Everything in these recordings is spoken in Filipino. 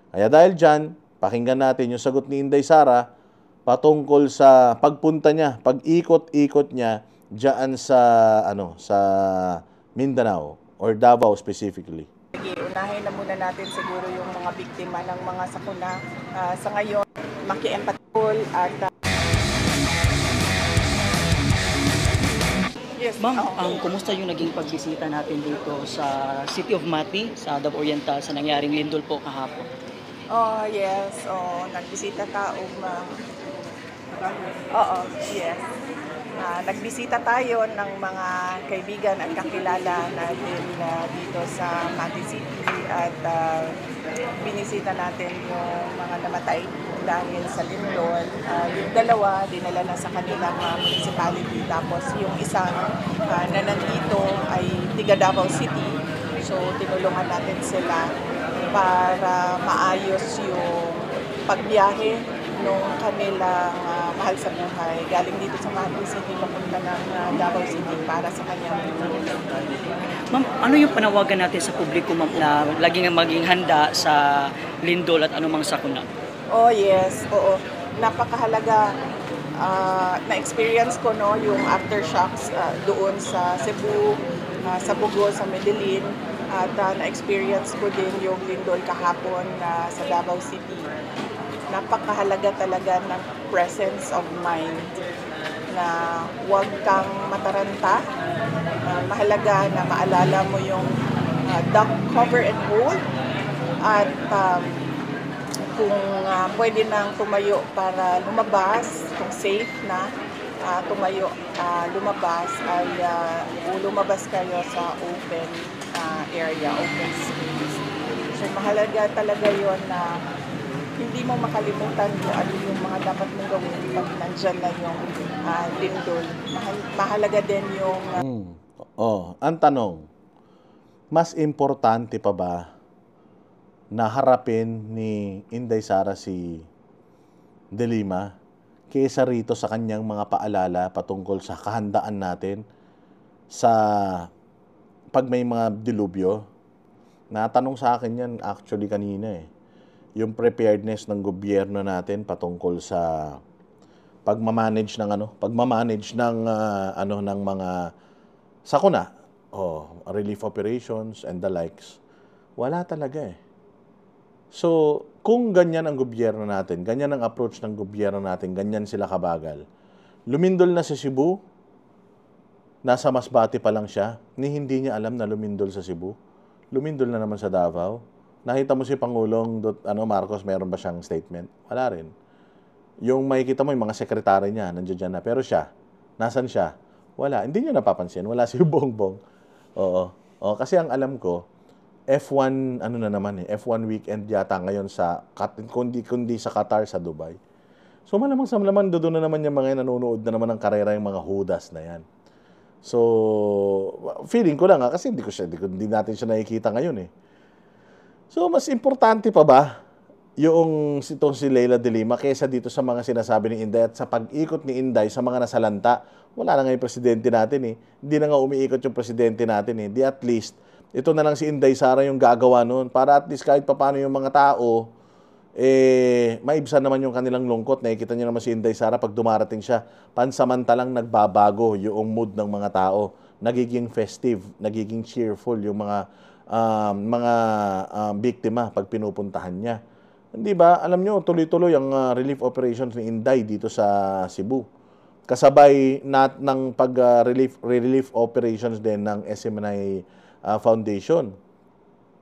Kaya dahil dyan, pakinggan natin yung sagot ni Inday Sara patungkol sa pagpunta niya, pag-ikot-ikot niya diyan sa sa Mindanao or Davao specifically. Sige, unahin na muna natin siguro yung mga biktima ng mga sakuna. Sa ngayon, maki-empatol at yes, Ma'am, kumusta yung naging pagbisita natin dito sa City of Mati, sa Davao Oriental, sa nangyaring lindol po kahapon? oh, yes, nagbisita ka oo, yes. Nagbisita tayo ng mga kaibigan at kakilala natin dito sa Mati City at binisita natin yung mga namatay dahil sa lindol. Yung dalawa, dinala na sa kanilang municipality. Tapos yung isa na nandito ay tiga Davao City. So tinulungan natin sila para maayos yung pagbiyahe nung kanilang mahal sa buhay galing dito sa Mati City papunta ng Davao City para sa kanyang lindol. Ma'am, ano yung panawagan natin sa publiko, ma'am, na laging maging handa sa lindol at anumang sakuna? Oh yes, oo. Napakahalaga na-experience ko yung aftershocks doon sa Cebu, sa Bogo, sa Medellin at na-experience ko din yung lindol kahapon sa Davao City. Napakahalaga talaga ng presence of mind na huwag kang mataranta. Mahalaga na maalala mo yung duck cover and hold at kung pwede nang tumayo para lumabas, kung safe na tumayo, lumabas ay lumabas kayo sa open area, open space. So mahalaga talaga yon na hindi mo makalimutan kung ano yung mga dapat mong gawin pag nandyan na yung lindol. Mahalaga din yung Ang tanong, mas importante pa ba na harapin ni Inday Sara si De Lima kaysa rito sa kanyang mga paalala patungkol sa kahandaan natin sa pag may mga dilubyo? Natanong sa akin yan actually kanina yung preparedness ng gobyerno natin patungkol sa pagmamanage ng ng mga sakuna relief operations and the likes. Wala talaga So, kung ganyan ang gobyerno natin, ganyan ang approach ng gobyerno natin, ganyan sila kabagal. Lumindol na sa Cebu, nasa Masbate pa lang siya, hindi niya alam na lumindol sa Cebu. Lumindol na naman sa Davao. Nakita mo si Pangulong Marcos, meron ba siyang statement? Wala rin. Yung makikita mo yung mga sekretary niya, nandiyan na. Pero siya, nasan siya? Wala. Hindi niyo napapansin. Wala si Bongbong. Oo. Kasi ang alam ko, F1, F1 weekend yata ngayon kundi sa Qatar, sa Dubai. So malamang sa malaman, doon na naman yung mga nanonood na naman ng karera yung mga hudas na yan. So, feeling ko lang kasi hindi natin siya nakikita ngayon So, mas importante pa ba yung itong si Leila de Lima kaysa dito sa mga sinasabi ni Inday at sa pag-ikot ni Inday sa mga nasalanta? Wala na nga yung presidente natin Hindi na nga umiikot yung presidente natin Di at least, ito na lang si Inday Sara yung gagawa noon para at least kahit paano yung mga tao, maibsan naman yung kanilang lungkot. Nakikita niyo naman si Inday Sara pag dumarating siya, pansamantalang nagbabago yung mood ng mga tao. Nagiging festive, nagiging cheerful yung mga biktima pag pinupuntahan niya. Hindi ba? Alam nyo, tuloy-tuloy ang relief operations ni Inday dito sa Cebu. Kasabay ng relief operations din ng SMNI Foundation.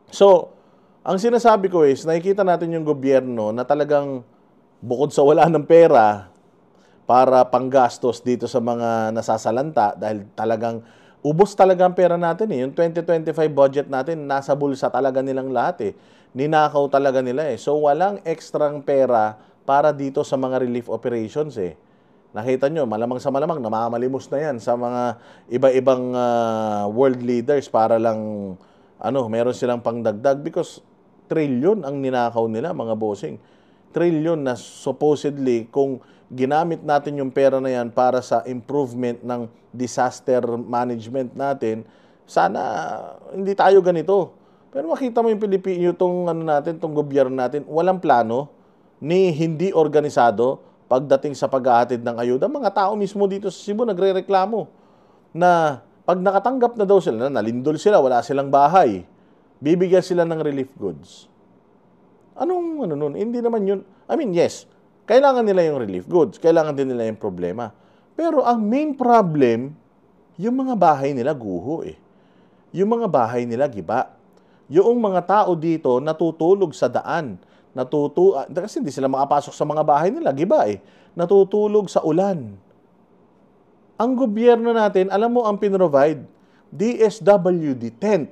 So, ang sinasabi ko nakikita natin yung gobyerno na talagang bukod sa wala ng pera para panggastos dito sa mga nasasalanta dahil talagang ubos talaga ang pera natin Yung 2025 budget natin, nasa bulsa talaga nilang lahat Ninakaw talaga nila So, walang ekstrang pera para dito sa mga relief operations Nakita nyo, malamang sa malamang, namamalimos na yan sa mga iba-ibang world leaders para lang, meron silang pangdagdag because trilyon ang ninakaw nila, mga bossing. Trilyon na supposedly, kung ginamit natin yung pera na yan para sa improvement ng disaster management natin, sana hindi tayo ganito. Pero makita mo yung Pilipino, itong ano natin, itong gobyerno natin, walang plano, ni hindi organisado pagdating sa paghahatid ng ayuda. Mga tao mismo dito sa Cebu nagrereklamo na pag nakatanggap na daw sila, nalindol sila, wala silang bahay, bibigyan sila ng relief goods. Anong ano nun? Hindi naman yun. I mean, yes, kailangan nila yung relief goods, kailangan din nila yung problema. Pero ang main problem, yung mga bahay nila guho eh. Yung mga bahay nila giba. Yung mga tao dito natutulog sa daan. Kasi hindi sila makapasok sa mga bahay nila, giba eh. Natutulog sa ulan. Ang gobyerno natin, alam mo ang pinrovide? DSWD, tent.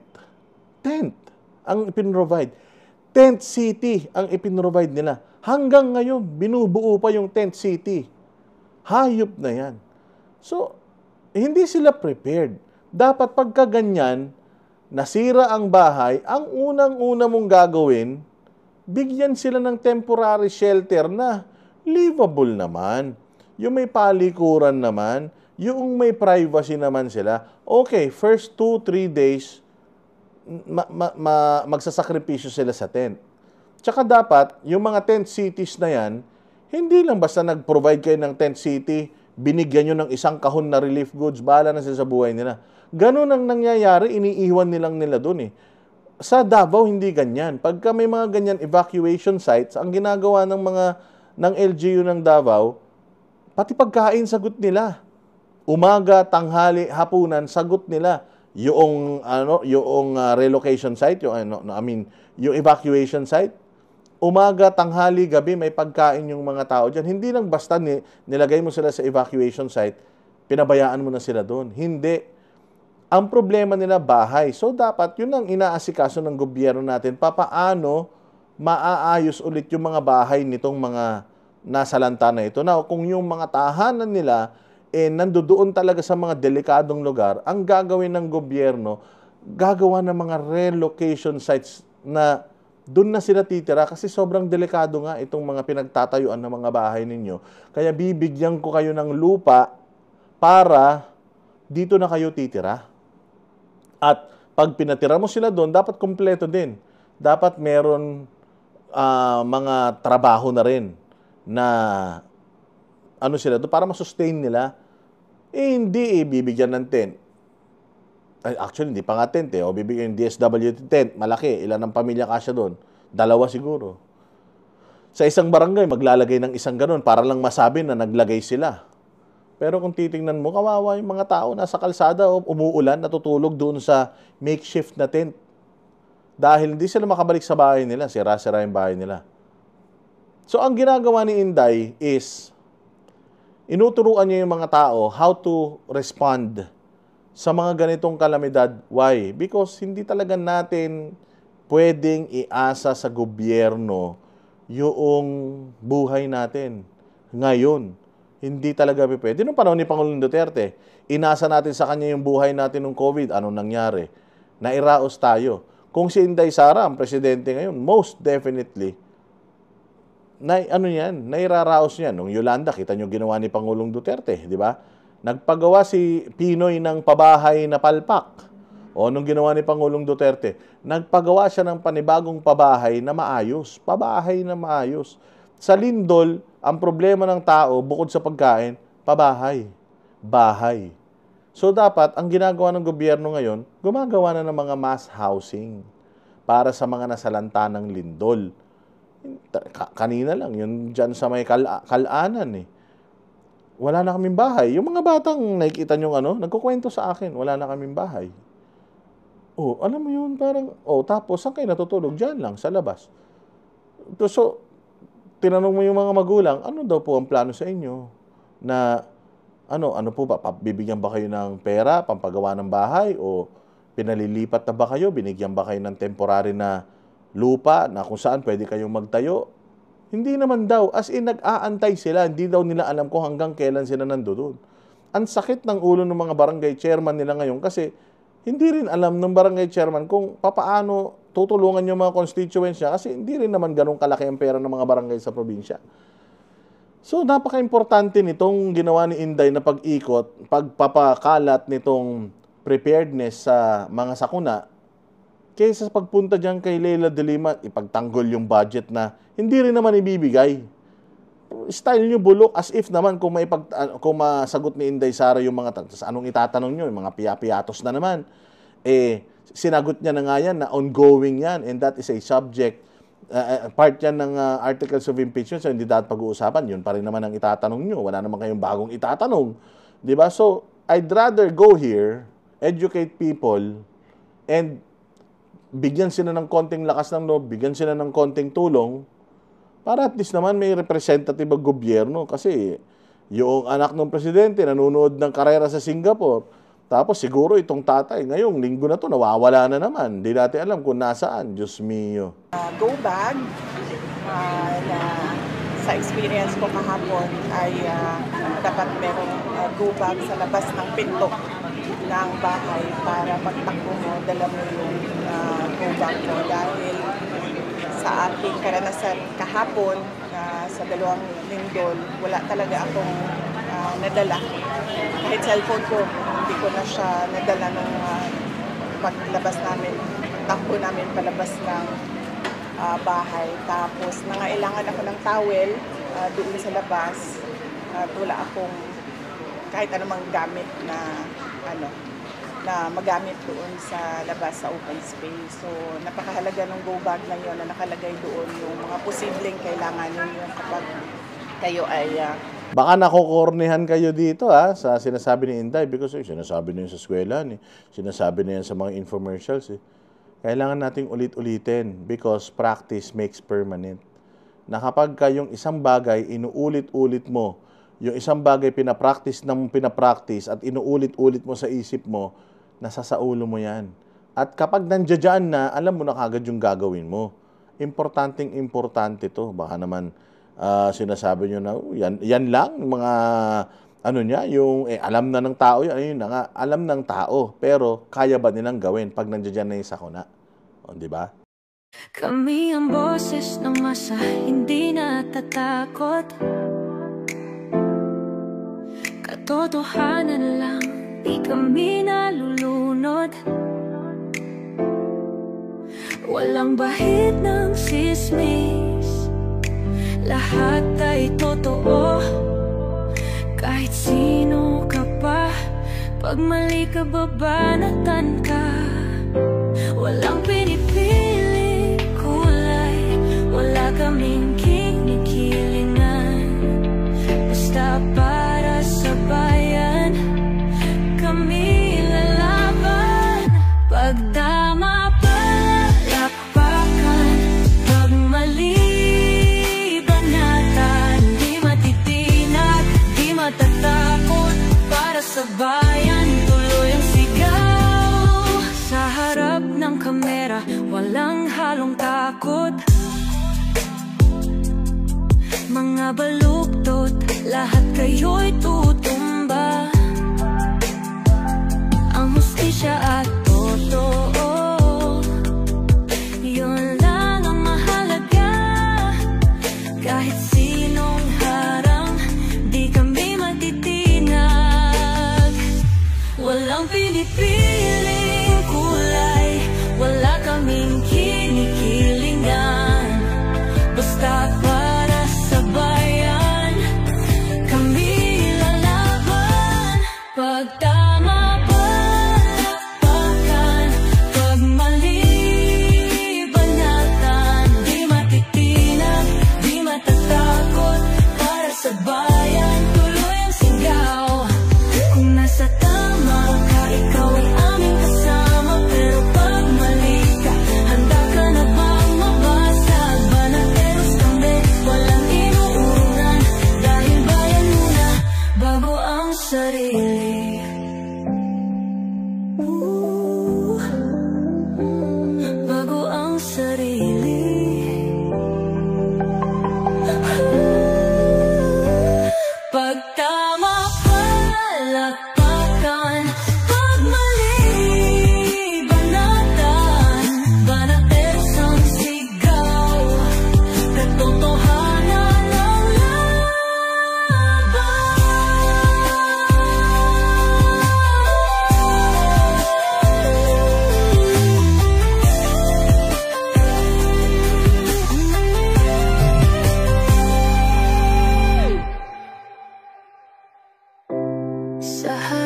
Tent ang pinrovide. Tent city ang ipinrovide nila. Hanggang ngayon, binubuo pa yung tent city. Hayop na yan. So, hindi sila prepared. Dapat pagka ganyan, nasira ang bahay, ang unang-una mong gagawin, bigyan sila ng temporary shelter na livable naman. Yung may palikuran naman, yung may privacy naman sila. Okay, first 2-3 days, magsasakripisyo sila sa tent. Tsaka dapat, yung mga tent cities na yan, hindi lang basta nag-provide kayo ng tent city, binigyan nyo ng isang kahon na relief goods, bahala na sila sa buhay nila. Ganun ang nangyayari, iniiwan nilang nila dun eh. Sa Davao, hindi ganyan. Pagka may mga ganyan evacuation sites, ang ginagawa ng LGU ng Davao, pati pagkain sagot nila. Umaga, tanghali, hapunan, sagot nila. Yung relocation site, yung evacuation site, umaga, tanghali, gabi, may pagkain yung mga tao dyan. Hindi lang basta nilagay mo sila sa evacuation site, pinabayaan mo na sila doon. Hindi. Ang problema nila, bahay. So, dapat yun ang inaasikaso ng gobyerno natin. Papaano maaayos ulit yung mga bahay nitong mga nasa lanta na ito. Now, kung yung mga tahanan nila, nandoon talaga sa mga delikadong lugar, ang gagawin ng gobyerno, gagawa ng mga relocation sites na doon na sila titira kasi sobrang delikado nga itong mga pinagtatayuan ng mga bahay ninyo. Kaya bibigyan ko kayo ng lupa para dito na kayo titira. At pag pinatira mo sila doon, dapat kumpleto din. Dapat meron mga trabaho na rin na ano sila doon para masustain nila. Hindi bibigyan ng tent. Actually, hindi pa nga tent eh. O bibigyan yung DSWD tent, malaki. Ilan ang pamilya kasya doon? 2 siguro. Sa isang barangay, maglalagay ng isang ganun para lang masabi na naglagay sila. Pero kung titingnan mo, kawawa yung mga tao nasa kalsada, umuulan, natutulog doon sa makeshift na tent. Dahil hindi sila makabalik sa bahay nila, sira-sira yung bahay nila. So, ang ginagawa ni Inday is, inuturuan niya yung mga tao how to respond sa mga ganitong kalamidad. Why? Because hindi talaga natin pwedeng iasa sa gobyerno yung buhay natin ngayon. Hindi talaga pwede. Noong panahon ni Pangulong Duterte, inasa natin sa kanya yung buhay natin ng COVID. Anong nangyari? Nairaos tayo. Kung si Inday Sara ang presidente ngayon, most definitely, nairaraos niya. Nung Yolanda, kita nyo ginawa ni Pangulong Duterte, di ba? Nagpagawa si Pinoy ng pabahay na palpak. O nung ginawa ni Pangulong Duterte, nagpagawa siya ng panibagong pabahay na maayos. Pabahay na maayos. Sa lindol, ang problema ng tao, bukod sa pagkain, pabahay. Bahay. So dapat, ang ginagawa ng gobyerno ngayon, gumagawa na ng mga mass housing para sa mga nasalanta ng lindol. Kanina lang, yun dyan sa may kalanan eh. Wala na kaming bahay. Yung mga batang nakikita nyo nagkukwento sa akin, wala na kaming bahay. Oh, alam mo yun, parang, tapos saan kayo natutulog? Dyan lang, sa labas. So, tinanong mo yung mga magulang, ano daw po ang plano sa inyo? Na, ano po ba, bibigyan ba kayo ng pera, pampagawa ng bahay? O pinalilipat na ba kayo? Binigyan ba kayo ng temporary na lupa na kung saan pwede kayong magtayo? Hindi naman daw. As in, nag-aantay sila. Hindi daw nila alam kung hanggang kailan sila nandoon. Ang sakit ng ulo ng mga barangay chairman nila ngayon kasi hindi rin alam ng barangay chairman kung papaano tutulungan yung mga constituents niya kasi hindi rin naman ganun kalaki ang pera ng mga barangay sa probinsya. So, napaka-importante nitong ginawa ni Inday na pag-ikot, pagpapakalat nitong preparedness sa mga sakuna kaysa pagpunta dyan kay Leila de Lima, ipagtanggol yung budget na hindi rin naman ibibigay. Style nyo bulok, as if naman kung masagot ni Inday Sara yung mga anong itatanong nyo, yung mga piyapiyatos na naman. Sinagot niya na nga yan na ongoing yan, and that is a subject, part yan ng articles of impeachment, so hindi dapat pag-uusapan, yun pa rin naman ang itatanong nyo, wala naman kayong bagong itatanong. Diba? So, I'd rather go here, educate people, and bigyan sila ng konting lakas ng loob, bigyan sila ng konting tulong, para at least naman may representative ang gobyerno. Kasi yung anak ng presidente nanonood ng karera sa Singapore, tapos siguro itong tatay, ngayong linggo na to nawawala na naman. Hindi natin alam kung nasaan. Diyos mio. Go bag, na sa experience ko kahapon ay dapat merong go bag sa labas ng pinto ng bahay para pagtakbo mo, dala mo yung go bag mo. Dahil sa aking karanasan kahapon, sa 2 lindol, wala talaga akong nadala. Kahit cellphone ko, hindi ko na siya nadala nung paglabas namin, takbo namin palabas ng bahay. Tapos nangailangan ako ng towel doon sa labas. At wala akong kahit anumang gamit na na magamit doon sa labas sa open space. So, napakahalaga ng go bag na yun na nakalagay doon yung mga posibleng kailangan ninyo kapag kayo ay... Baka nakukornihan kayo dito sa sinasabi ni Inday, because sinasabi na yun sa eskwelahan, sinasabi na yan sa mga infomercials. Kailangan nating ulit-ulitin because practice makes permanent. Na kapag kayong isang bagay, inuulit-ulit mo, yung isang bagay pinapractice at inuulit-ulit mo sa isip mo, nasa sa ulo mo yan. At kapag nandiyan na, alam mo na kagad yung gagawin mo. Importante to. Baka naman sinasabi nyo na, yan lang, mga yung alam na ng tao yan. Ayun na nga, alam ng tao. Pero kaya ba nilang gawin pag nandiyan na yung sakuna? Di ba? Kami ang boses ng masa, hindi natatakot. Katotohanan lang, di kami nalulunod. Walang bahid ng sismis, lahat ay totoo. Kahit sino ka pa, pag mali ka babanatan ka. Walang pinipili kulay, wala kaming kinikilingan. Basta para sa bayan, kami lalaban. Pagdama palakpakan, pag mali banatan, di matitinag, di matatakot. Para sa bayan, tuloy ang sigaw. Sa harap ng kamera, walang halong takot. Mga baluktot, lahat kayo'y tutumba. Ang hustisya at totoo, yun lang ang mahalaga. Kahit sinong harang, di kami matitinag. Walang pinipiling kulay, wala kaming kinikilingan. Basta para sa bayan, kami lalaban. Pag tama palakpakan, sa